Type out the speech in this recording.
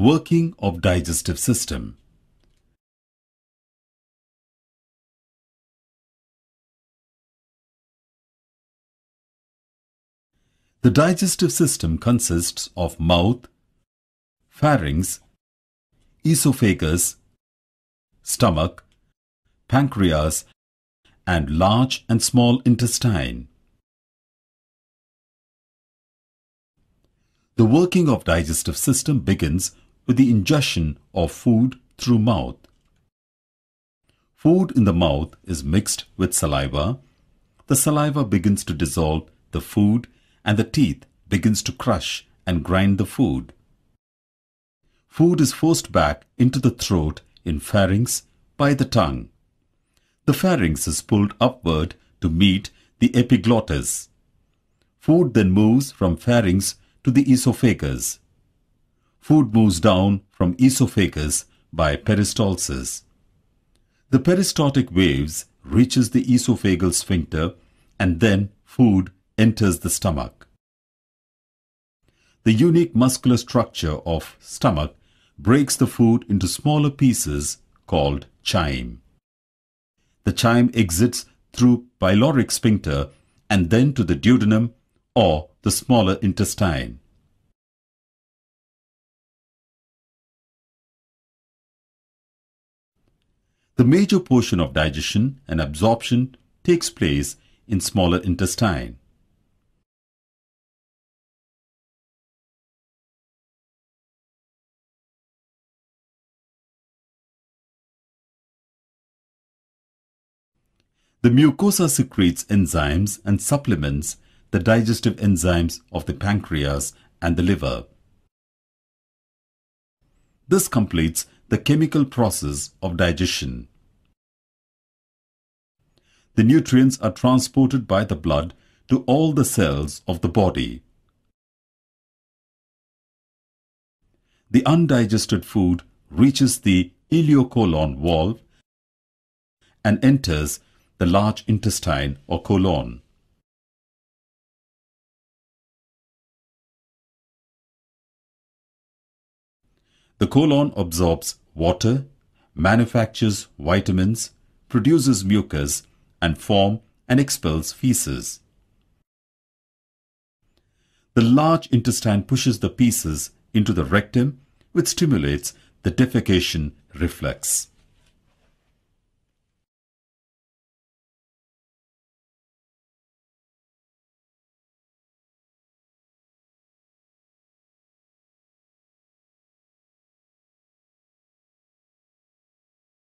Working of digestive system. The digestive system consists of mouth, pharynx, esophagus, stomach, pancreas, and large and small intestine. The working of digestive system begins with the ingestion of food through mouth. Food in the mouth is mixed with saliva. The saliva begins to dissolve the food and the teeth begins to crush and grind the food. Food is forced back into the throat in pharynx by the tongue. The pharynx is pulled upward to meet the epiglottis. Food then moves from pharynx to the esophagus. Food moves down from esophagus by peristalsis. The peristaltic waves reaches the esophageal sphincter and then food enters the stomach. The unique muscular structure of stomach breaks the food into smaller pieces called chyme. The chyme exits through pyloric sphincter and then to the duodenum or the smaller intestine. The major portion of digestion and absorption takes place in smaller intestine. The mucosa secretes enzymes and supplements the digestive enzymes of the pancreas and the liver. This completes the chemical process of digestion. The nutrients are transported by the blood to all the cells of the body. The undigested food reaches the ileocolon valve and enters the large intestine or colon. The colon absorbs water, manufactures vitamins, produces mucus, and forms and expels feces. The large intestine pushes the pieces into the rectum, which stimulates the defecation reflex.